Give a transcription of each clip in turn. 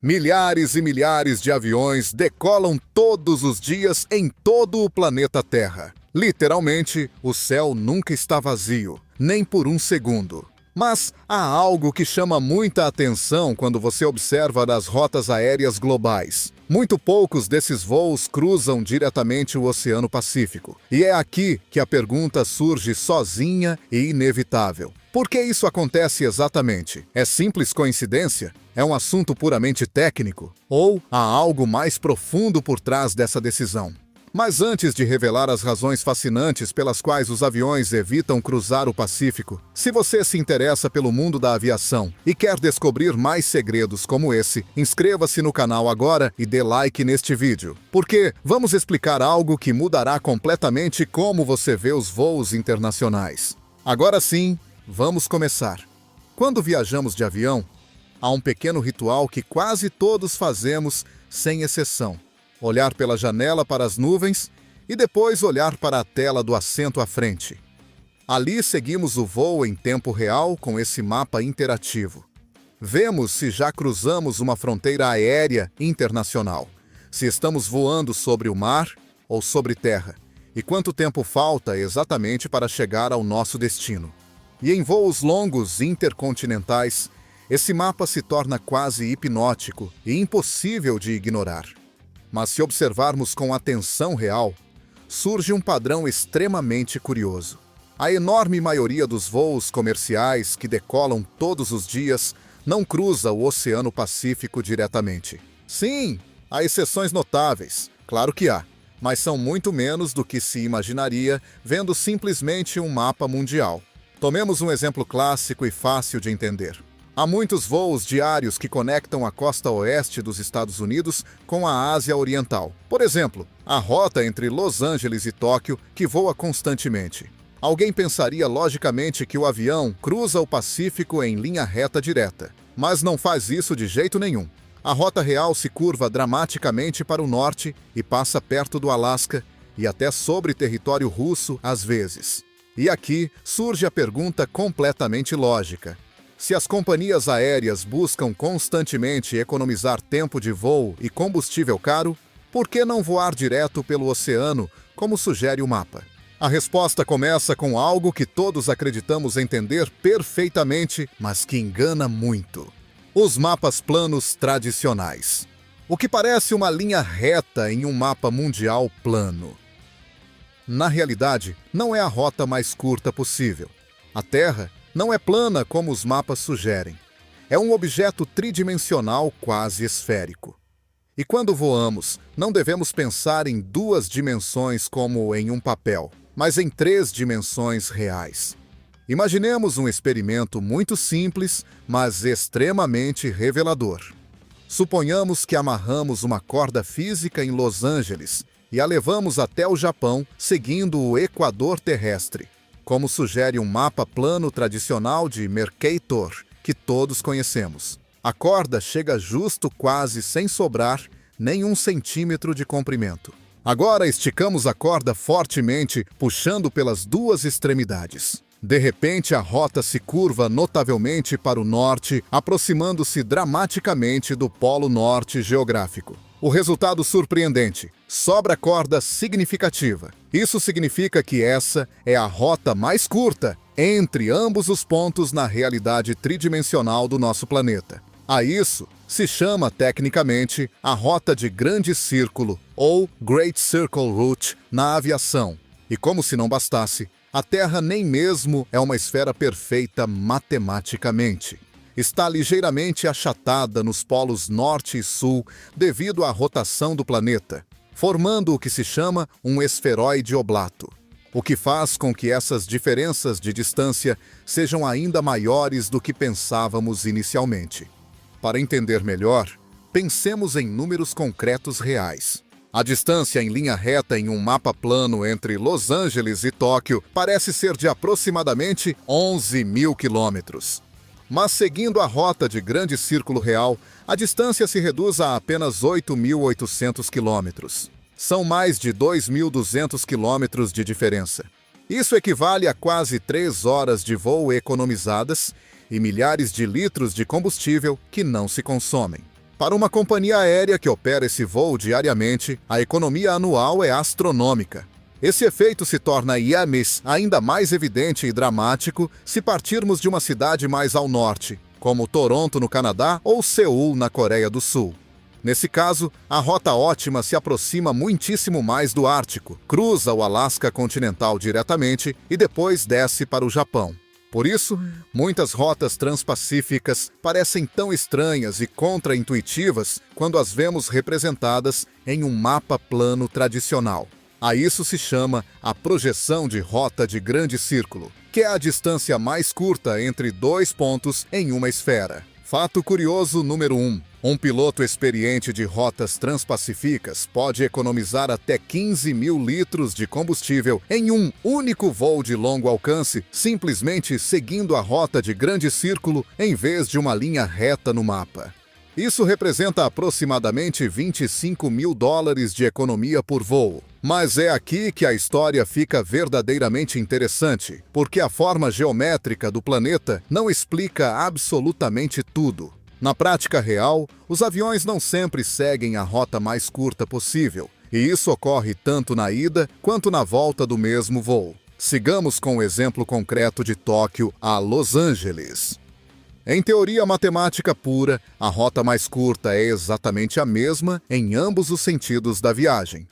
Milhares e milhares de aviões decolam todos os dias em todo o planeta Terra. Literalmente, o céu nunca está vazio, nem por um segundo. Mas há algo que chama muita atenção quando você observa nas rotas aéreas globais. Muito poucos desses voos cruzam diretamente o Oceano Pacífico. E é aqui que a pergunta surge sozinha e inevitável. Por que isso acontece exatamente? É simples coincidência? É um assunto puramente técnico? Ou há algo mais profundo por trás dessa decisão? Mas antes de revelar as razões fascinantes pelas quais os aviões evitam cruzar o Pacífico, se você se interessa pelo mundo da aviação e quer descobrir mais segredos como esse, inscreva-se no canal agora e dê like neste vídeo, porque vamos explicar algo que mudará completamente como você vê os voos internacionais. Agora sim, vamos começar. Quando viajamos de avião, há um pequeno ritual que quase todos fazemos, sem exceção. Olhar pela janela para as nuvens e depois olhar para a tela do assento à frente. Ali seguimos o voo em tempo real com esse mapa interativo. Vemos se já cruzamos uma fronteira aérea internacional, se estamos voando sobre o mar ou sobre terra, e quanto tempo falta exatamente para chegar ao nosso destino. E em voos longos intercontinentais, esse mapa se torna quase hipnótico e impossível de ignorar. Mas se observarmos com atenção real, surge um padrão extremamente curioso. A enorme maioria dos voos comerciais que decolam todos os dias não cruza o Oceano Pacífico diretamente. Sim, há exceções notáveis, claro que há, mas são muito menos do que se imaginaria vendo simplesmente um mapa mundial. Tomemos um exemplo clássico e fácil de entender. Há muitos voos diários que conectam a costa oeste dos Estados Unidos com a Ásia Oriental. Por exemplo, a rota entre Los Angeles e Tóquio, que voa constantemente. Alguém pensaria logicamente que o avião cruza o Pacífico em linha reta direta, mas não faz isso de jeito nenhum. A rota real se curva dramaticamente para o norte e passa perto do Alasca e até sobre território russo às vezes. E aqui surge a pergunta completamente lógica. Se as companhias aéreas buscam constantemente economizar tempo de voo e combustível caro, por que não voar direto pelo oceano, como sugere o mapa? A resposta começa com algo que todos acreditamos entender perfeitamente, mas que engana muito. Os mapas planos tradicionais. O que parece uma linha reta em um mapa mundial plano. Na realidade, não é a rota mais curta possível. A Terra não é plana como os mapas sugerem. É um objeto tridimensional quase esférico. E quando voamos, não devemos pensar em duas dimensões como em um papel, mas em três dimensões reais. Imaginemos um experimento muito simples, mas extremamente revelador. Suponhamos que amarramos uma corda física em Los Angeles e a levamos até o Japão, seguindo o equador terrestre, como sugere um mapa plano tradicional de Mercator, que todos conhecemos. A corda chega justo quase sem sobrar nem 1 centímetro de comprimento. Agora esticamos a corda fortemente, puxando pelas duas extremidades. De repente, a rota se curva notavelmente para o norte, aproximando-se dramaticamente do Polo Norte geográfico. O resultado surpreendente: sobra corda significativa. Isso significa que essa é a rota mais curta entre ambos os pontos na realidade tridimensional do nosso planeta. A isso se chama tecnicamente a rota de grande círculo, ou Great Circle Route, na aviação. E como se não bastasse, a Terra nem mesmo é uma esfera perfeita matematicamente. Está ligeiramente achatada nos polos norte e sul devido à rotação do planeta, formando o que se chama um esferoide oblato, o que faz com que essas diferenças de distância sejam ainda maiores do que pensávamos inicialmente. Para entender melhor, pensemos em números concretos reais. A distância em linha reta em um mapa plano entre Los Angeles e Tóquio parece ser de aproximadamente 11.000 quilômetros. Mas seguindo a rota de grande círculo real, a distância se reduz a apenas 8.800 quilômetros. São mais de 2.200 quilômetros de diferença. Isso equivale a quase 3 horas de voo economizadas e milhares de litros de combustível que não se consomem. Para uma companhia aérea que opera esse voo diariamente, a economia anual é astronômica. Esse efeito se torna ainda mais evidente e dramático se partirmos de uma cidade mais ao norte, como Toronto, no Canadá, ou Seul, na Coreia do Sul. Nesse caso, a rota ótima se aproxima muitíssimo mais do Ártico, cruza o Alasca continental diretamente e depois desce para o Japão. Por isso, muitas rotas transpacíficas parecem tão estranhas e contraintuitivas quando as vemos representadas em um mapa plano tradicional. A isso se chama a projeção de rota de grande círculo, que é a distância mais curta entre dois pontos em uma esfera. Fato curioso número 1. Um piloto experiente de rotas transpacíficas pode economizar até 15 mil litros de combustível em um único voo de longo alcance, simplesmente seguindo a rota de grande círculo em vez de uma linha reta no mapa. Isso representa aproximadamente $25 mil de economia por voo. Mas é aqui que a história fica verdadeiramente interessante, porque a forma geométrica do planeta não explica absolutamente tudo. Na prática real, os aviões não sempre seguem a rota mais curta possível, e isso ocorre tanto na ida quanto na volta do mesmo voo. Sigamos com o exemplo concreto de Tóquio a Los Angeles. Em teoria matemática pura, a rota mais curta é exatamente a mesma em ambos os sentidos da viagem.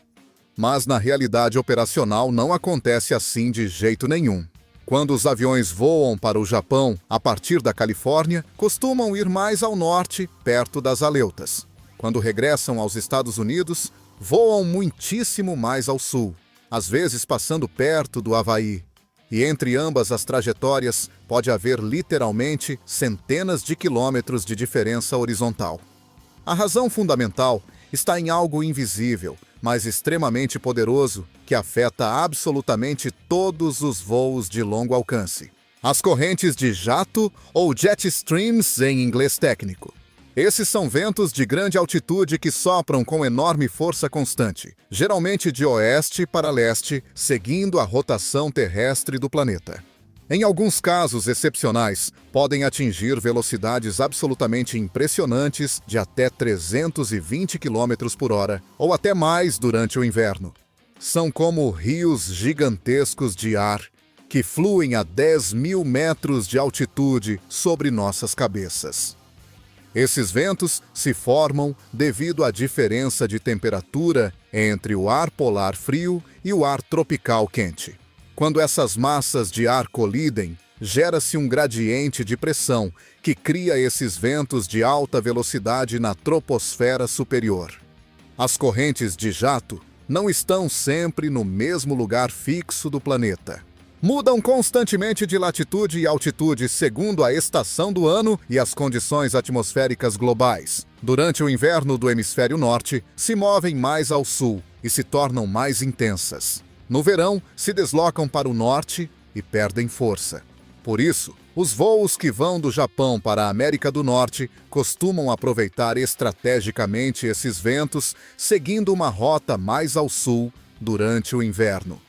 Mas na realidade operacional não acontece assim de jeito nenhum. Quando os aviões voam para o Japão, a partir da Califórnia, costumam ir mais ao norte, perto das Aleutas. Quando regressam aos Estados Unidos, voam muitíssimo mais ao sul, às vezes passando perto do Havaí. E entre ambas as trajetórias pode haver literalmente centenas de quilômetros de diferença horizontal. A razão fundamental está em algo invisível, mas extremamente poderoso, que afeta absolutamente todos os voos de longo alcance. As correntes de jato ou jet streams em inglês técnico. Esses são ventos de grande altitude que sopram com enorme força constante, geralmente de oeste para leste, seguindo a rotação terrestre do planeta. Em alguns casos excepcionais, podem atingir velocidades absolutamente impressionantes de até 320 km por hora, ou até mais durante o inverno. São como rios gigantescos de ar que fluem a 10 mil metros de altitude sobre nossas cabeças. Esses ventos se formam devido à diferença de temperatura entre o ar polar frio e o ar tropical quente. Quando essas massas de ar colidem, gera-se um gradiente de pressão que cria esses ventos de alta velocidade na troposfera superior. As correntes de jato não estão sempre no mesmo lugar fixo do planeta. Mudam constantemente de latitude e altitude segundo a estação do ano e as condições atmosféricas globais. Durante o inverno do hemisfério norte, se movem mais ao sul e se tornam mais intensas. No verão, se deslocam para o norte e perdem força. Por isso, os voos que vão do Japão para a América do Norte costumam aproveitar estrategicamente esses ventos, seguindo uma rota mais ao sul durante o inverno.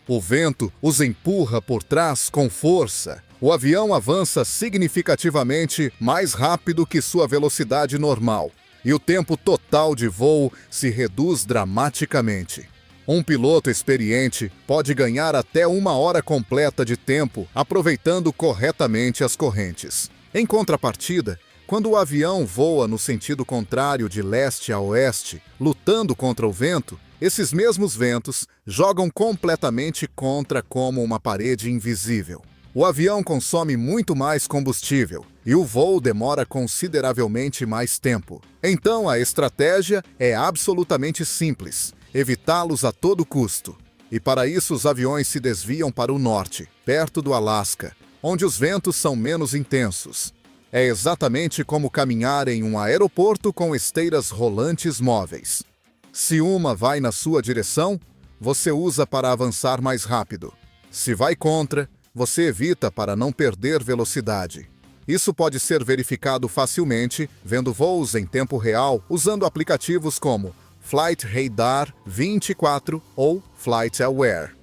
O vento os empurra por trás com força. O avião avança significativamente mais rápido que sua velocidade normal, e o tempo total de voo se reduz dramaticamente. Um piloto experiente pode ganhar até 1 hora completa de tempo aproveitando corretamente as correntes. Em contrapartida, quando o avião voa no sentido contrário de leste a oeste, lutando contra o vento, esses mesmos ventos jogam completamente contra como uma parede invisível. O avião consome muito mais combustível e o voo demora consideravelmente mais tempo. Então a estratégia é absolutamente simples: evitá-los a todo custo. E para isso os aviões se desviam para o norte, perto do Alasca, onde os ventos são menos intensos. É exatamente como caminhar em um aeroporto com esteiras rolantes móveis. Se uma vai na sua direção, você usa para avançar mais rápido. Se vai contra, você evita para não perder velocidade. Isso pode ser verificado facilmente vendo voos em tempo real usando aplicativos como Flight Radar 24 ou Flight Aware.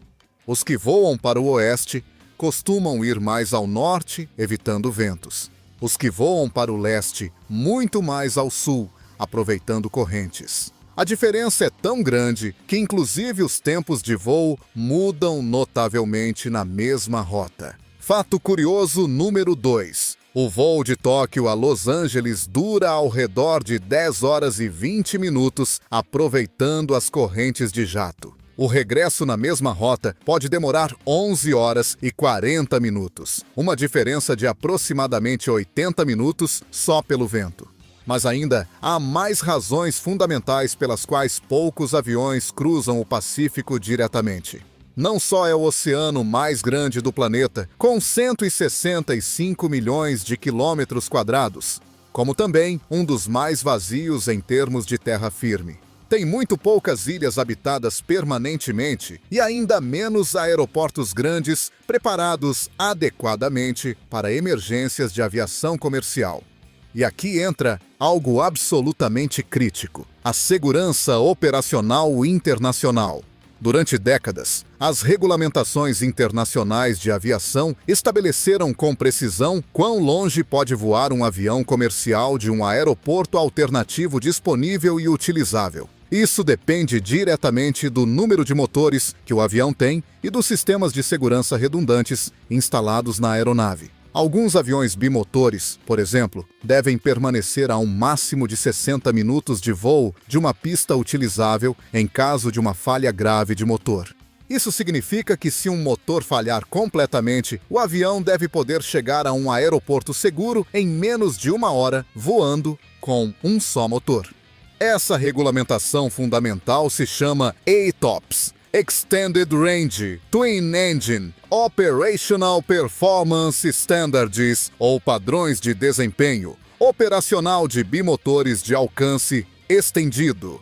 Os que voam para o oeste costumam ir mais ao norte, evitando ventos. Os que voam para o leste, muito mais ao sul, aproveitando correntes. A diferença é tão grande que inclusive os tempos de voo mudam notavelmente na mesma rota. Fato curioso número 2. O voo de Tóquio a Los Angeles dura ao redor de 10 horas e 20 minutos, aproveitando as correntes de jato. O regresso na mesma rota pode demorar 11 horas e 40 minutos, uma diferença de aproximadamente 80 minutos só pelo vento. Mas ainda há mais razões fundamentais pelas quais poucos aviões cruzam o Pacífico diretamente. Não só é o oceano mais grande do planeta, com 165 milhões de quilômetros quadrados, como também um dos mais vazios em termos de terra firme. Tem muito poucas ilhas habitadas permanentemente e ainda menos aeroportos grandes preparados adequadamente para emergências de aviação comercial. E aqui entra algo absolutamente crítico: a segurança operacional internacional. Durante décadas, as regulamentações internacionais de aviação estabeleceram com precisão quão longe pode voar um avião comercial de um aeroporto alternativo disponível e utilizável. Isso depende diretamente do número de motores que o avião tem e dos sistemas de segurança redundantes instalados na aeronave. Alguns aviões bimotores, por exemplo, devem permanecer a um máximo de 60 minutos de voo de uma pista utilizável em caso de uma falha grave de motor. Isso significa que se um motor falhar completamente, o avião deve poder chegar a um aeroporto seguro em menos de 1 hora, voando com um só motor. Essa regulamentação fundamental se chama ATOPS, Extended Range Twin Engine Operational Performance Standards, ou padrões de desempenho operacional de bimotores de alcance estendido.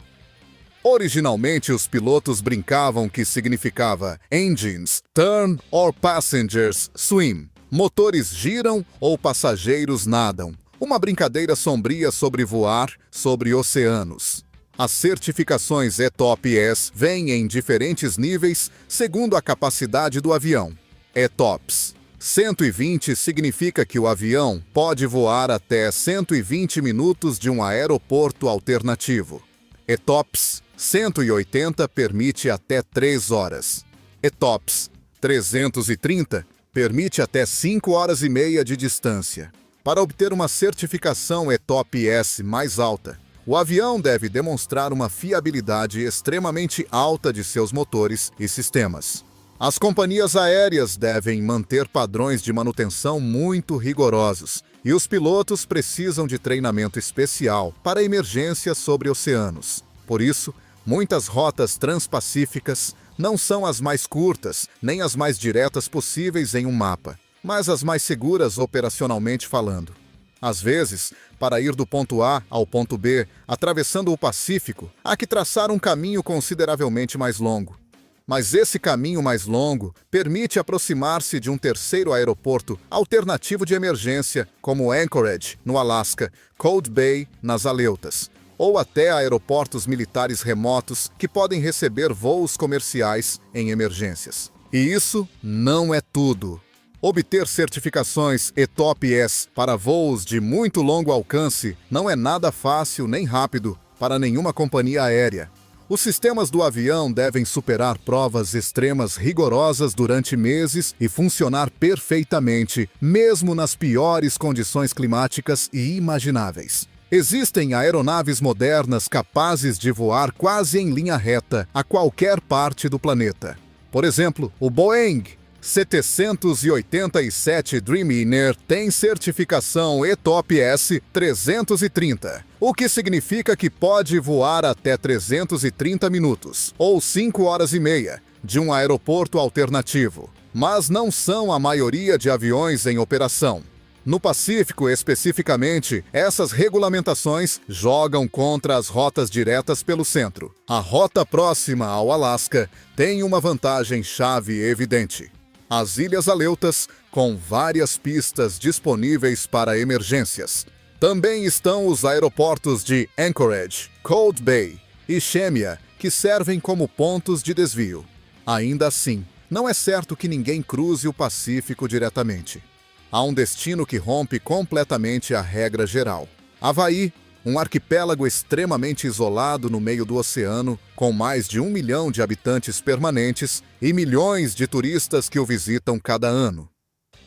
Originalmente, os pilotos brincavam que significava Engines Turn or Passengers Swim, motores giram ou passageiros nadam. Uma brincadeira sombria sobre voar sobre oceanos. As certificações ETOPS vêm em diferentes níveis segundo a capacidade do avião. ETOPS 120 significa que o avião pode voar até 120 minutos de um aeroporto alternativo. ETOPS 180 permite até 3 horas. ETOPS 330 permite até 5 horas e meia de distância. Para obter uma certificação ETOPS mais alta, o avião deve demonstrar uma fiabilidade extremamente alta de seus motores e sistemas. As companhias aéreas devem manter padrões de manutenção muito rigorosos e os pilotos precisam de treinamento especial para emergências sobre oceanos. Por isso, muitas rotas transpacíficas não são as mais curtas nem as mais diretas possíveis em um mapa, mas as mais seguras operacionalmente falando. Às vezes, para ir do ponto A ao ponto B, atravessando o Pacífico, há que traçar um caminho consideravelmente mais longo. Mas esse caminho mais longo permite aproximar-se de um terceiro aeroporto alternativo de emergência, como Anchorage, no Alasca, Cold Bay, nas Aleutas, ou até aeroportos militares remotos que podem receber voos comerciais em emergências. E isso não é tudo. Obter certificações ETOPS para voos de muito longo alcance não é nada fácil nem rápido para nenhuma companhia aérea. Os sistemas do avião devem superar provas extremas rigorosas durante meses e funcionar perfeitamente, mesmo nas piores condições climáticas e imagináveis. Existem aeronaves modernas capazes de voar quase em linha reta a qualquer parte do planeta. Por exemplo, o Boeing 787 Dreamliner tem certificação ETOPS 330, o que significa que pode voar até 330 minutos, ou 5 horas e meia, de um aeroporto alternativo. Mas não são a maioria de aviões em operação. No Pacífico, especificamente, essas regulamentações jogam contra as rotas diretas pelo centro. A rota próxima ao Alasca tem uma vantagem-chave evidente: as Ilhas Aleutas, com várias pistas disponíveis para emergências. Também estão os aeroportos de Anchorage, Cold Bay e Shemya, que servem como pontos de desvio. Ainda assim, não é certo que ninguém cruze o Pacífico diretamente. Há um destino que rompe completamente a regra geral: Havaí, um arquipélago extremamente isolado no meio do oceano, com mais de 1 milhão de habitantes permanentes e milhões de turistas que o visitam cada ano.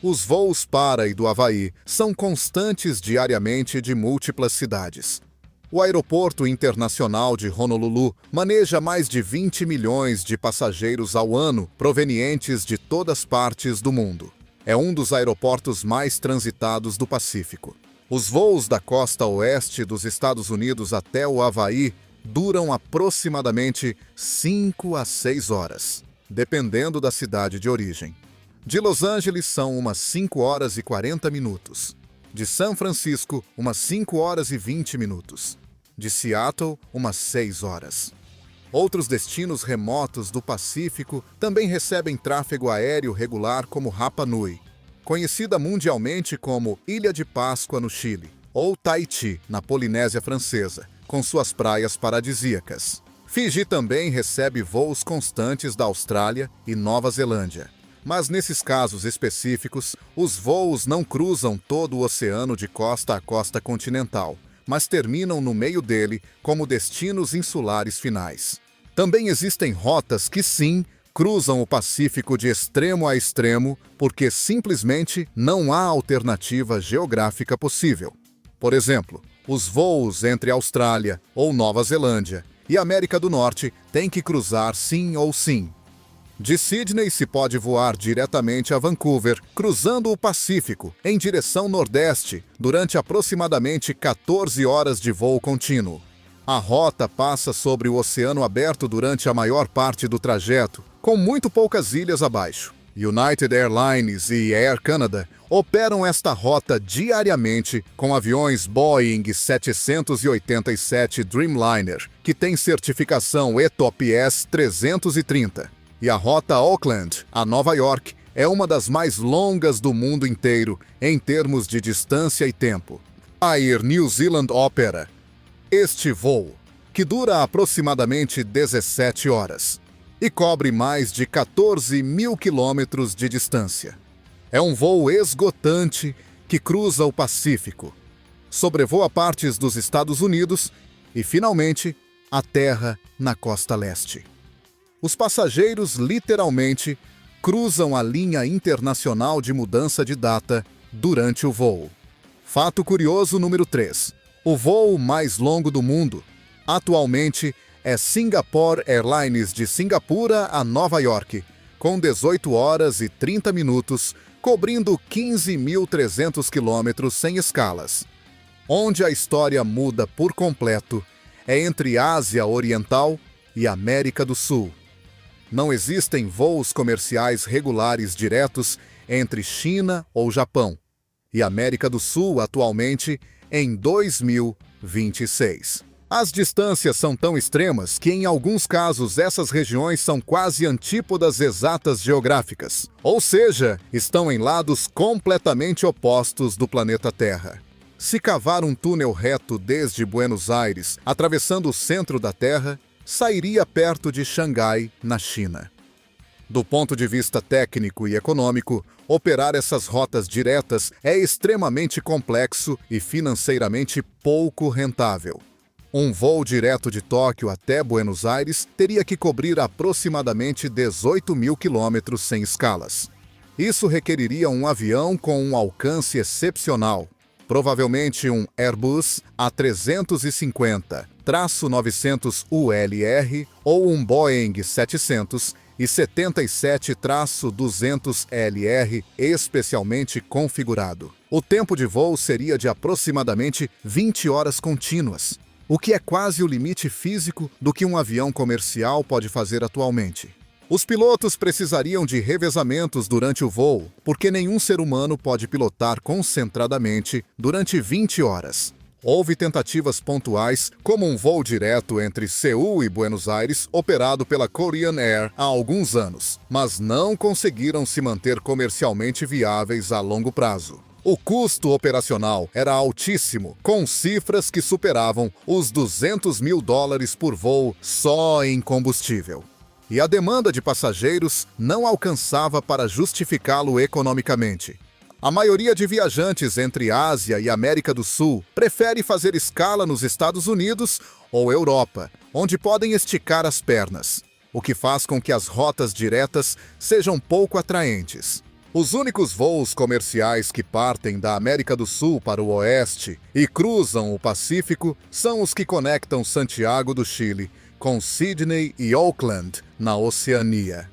Os voos para e do Havaí são constantes diariamente de múltiplas cidades. O Aeroporto Internacional de Honolulu maneja mais de 20 milhões de passageiros ao ano provenientes de todas partes do mundo. É um dos aeroportos mais transitados do Pacífico. Os voos da costa oeste dos Estados Unidos até o Havaí duram aproximadamente 5 a 6 horas, dependendo da cidade de origem. De Los Angeles são umas 5 horas e 40 minutos. De São Francisco, umas 5 horas e 20 minutos. De Seattle, umas 6 horas. Outros destinos remotos do Pacífico também recebem tráfego aéreo regular, como Rapa Nui, conhecida mundialmente como Ilha de Páscoa no Chile, ou Tahiti, na Polinésia Francesa, com suas praias paradisíacas. Fiji também recebe voos constantes da Austrália e Nova Zelândia. Mas nesses casos específicos, os voos não cruzam todo o oceano de costa a costa continental, mas terminam no meio dele como destinos insulares finais. Também existem rotas que sim, cruzam o Pacífico de extremo a extremo, porque simplesmente não há alternativa geográfica possível. Por exemplo, os voos entre Austrália ou Nova Zelândia e América do Norte têm que cruzar sim ou sim. De Sydney se pode voar diretamente a Vancouver, cruzando o Pacífico, em direção nordeste, durante aproximadamente 14 horas de voo contínuo. A rota passa sobre o oceano aberto durante a maior parte do trajeto, com muito poucas ilhas abaixo. United Airlines e Air Canada operam esta rota diariamente com aviões Boeing 787 Dreamliner, que tem certificação ETOPS 330. E a rota Auckland a Nova York é uma das mais longas do mundo inteiro em termos de distância e tempo. A Air New Zealand opera este voo, que dura aproximadamente 17 horas e cobre mais de 14 mil quilômetros de distância. É um voo esgotante que cruza o Pacífico, sobrevoa partes dos Estados Unidos e, finalmente, a terra na costa leste. Os passageiros, literalmente, cruzam a linha internacional de mudança de data durante o voo. Fato curioso número 3. O voo mais longo do mundo, atualmente, é Singapore Airlines de Singapura a Nova York, com 18 horas e 30 minutos, cobrindo 15.300 quilômetros sem escalas. Onde a história muda por completo é entre Ásia Oriental e América do Sul. Não existem voos comerciais regulares diretos entre China ou Japão e América do Sul atualmente em 2026. As distâncias são tão extremas que, em alguns casos, essas regiões são quase antípodas exatas geográficas, ou seja, estão em lados completamente opostos do planeta Terra. Se cavar um túnel reto desde Buenos Aires, atravessando o centro da Terra, sairia perto de Xangai, na China. Do ponto de vista técnico e econômico, operar essas rotas diretas é extremamente complexo e financeiramente pouco rentável. Um voo direto de Tóquio até Buenos Aires teria que cobrir aproximadamente 18 mil quilômetros sem escalas. Isso requeriria um avião com um alcance excepcional, provavelmente um Airbus A350-900 ULR ou um Boeing 777-200 LR especialmente configurado. O tempo de voo seria de aproximadamente 20 horas contínuas, o que é quase o limite físico do que um avião comercial pode fazer atualmente. Os pilotos precisariam de revezamentos durante o voo, porque nenhum ser humano pode pilotar concentradamente durante 20 horas. Houve tentativas pontuais, como um voo direto entre Seul e Buenos Aires, operado pela Korean Air há alguns anos, mas não conseguiram se manter comercialmente viáveis a longo prazo. O custo operacional era altíssimo, com cifras que superavam os $200 mil por voo só em combustível. E a demanda de passageiros não alcançava para justificá-lo economicamente. A maioria de viajantes entre Ásia e América do Sul prefere fazer escala nos Estados Unidos ou Europa, onde podem esticar as pernas, o que faz com que as rotas diretas sejam pouco atraentes. Os únicos voos comerciais que partem da América do Sul para o oeste e cruzam o Pacífico são os que conectam Santiago do Chile com Sydney e Auckland, na Oceania.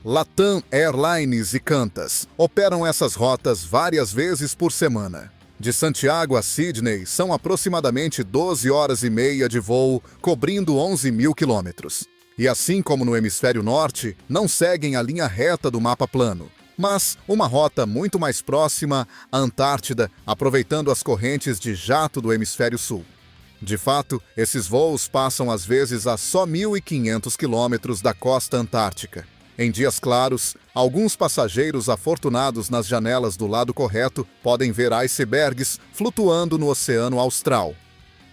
Latam Airlines e Qantas operam essas rotas várias vezes por semana. De Santiago a Sydney são aproximadamente 12 horas e meia de voo, cobrindo 11 mil quilômetros. E assim como no hemisfério norte, não seguem a linha reta do mapa plano, mas uma rota muito mais próxima à Antártida, aproveitando as correntes de jato do hemisfério sul. De fato, esses voos passam às vezes a só 1.500 quilômetros da costa antártica. Em dias claros, alguns passageiros afortunados nas janelas do lado correto podem ver icebergs flutuando no Oceano Austral.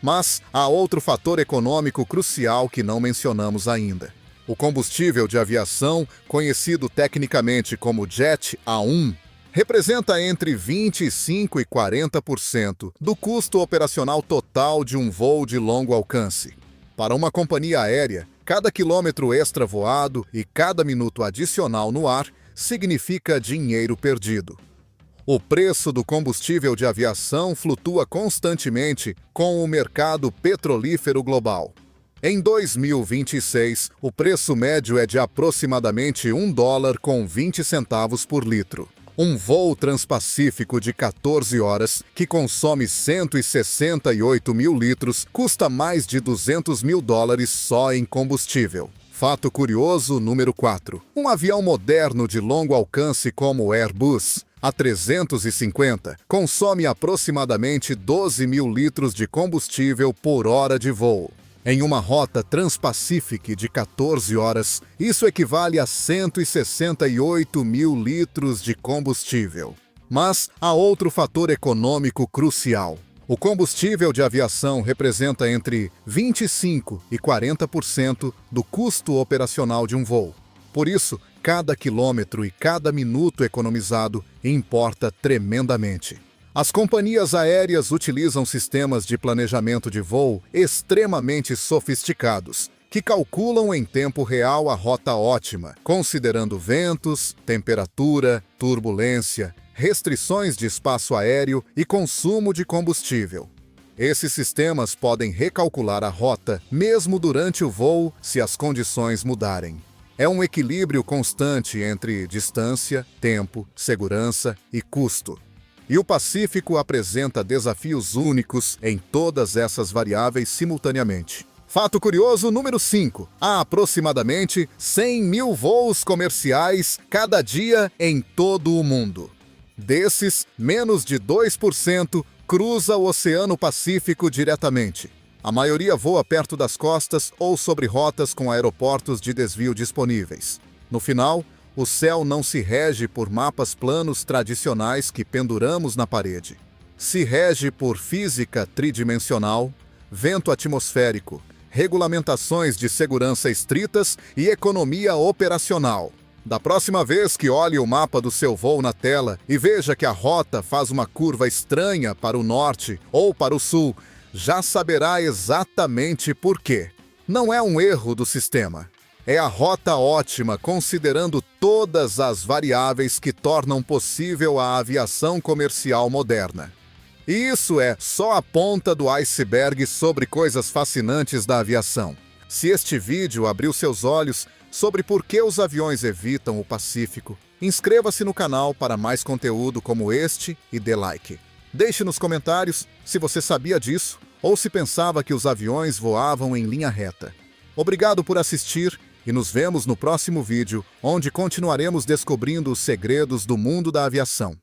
Mas há outro fator econômico crucial que não mencionamos ainda. O combustível de aviação, conhecido tecnicamente como Jet A1, representa entre 25% e 40% do custo operacional total de um voo de longo alcance. Para uma companhia aérea, cada quilômetro extra voado e cada minuto adicional no ar significa dinheiro perdido. O preço do combustível de aviação flutua constantemente com o mercado petrolífero global. Em 2026, o preço médio é de aproximadamente $1,20 por litro. Um voo transpacífico de 14 horas, que consome 168 mil litros, custa mais de $200 mil só em combustível. Fato curioso número 4. Um avião moderno de longo alcance como o Airbus A350 consome aproximadamente 12 mil litros de combustível por hora de voo. Em uma rota transpacífica de 14 horas, isso equivale a 168 mil litros de combustível. Mas há outro fator econômico crucial. O combustível de aviação representa entre 25% e 40% do custo operacional de um voo. Por isso, cada quilômetro e cada minuto economizado importa tremendamente. As companhias aéreas utilizam sistemas de planejamento de voo extremamente sofisticados, que calculam em tempo real a rota ótima, considerando ventos, temperatura, turbulência, restrições de espaço aéreo e consumo de combustível. Esses sistemas podem recalcular a rota mesmo durante o voo se as condições mudarem. É um equilíbrio constante entre distância, tempo, segurança e custo. E o Pacífico apresenta desafios únicos em todas essas variáveis simultaneamente. Fato curioso número 5. Há aproximadamente 100 mil voos comerciais cada dia em todo o mundo. Desses, menos de 2% cruza o Oceano Pacífico diretamente. A maioria voa perto das costas ou sobre rotas com aeroportos de desvio disponíveis. No final, o céu não se rege por mapas planos tradicionais que penduramos na parede. Se rege por física tridimensional, vento atmosférico, regulamentações de segurança estritas e economia operacional. Da próxima vez que olhe o mapa do seu voo na tela e veja que a rota faz uma curva estranha para o norte ou para o sul, já saberá exatamente por quê. Não é um erro do sistema. É a rota ótima considerando todas as variáveis que tornam possível a aviação comercial moderna. E isso é só a ponta do iceberg sobre coisas fascinantes da aviação. Se este vídeo abriu seus olhos sobre por que os aviões evitam o Pacífico, inscreva-se no canal para mais conteúdo como este e dê like. Deixe nos comentários se você sabia disso ou se pensava que os aviões voavam em linha reta. Obrigado por assistir e nos vemos no próximo vídeo, onde continuaremos descobrindo os segredos do mundo da aviação.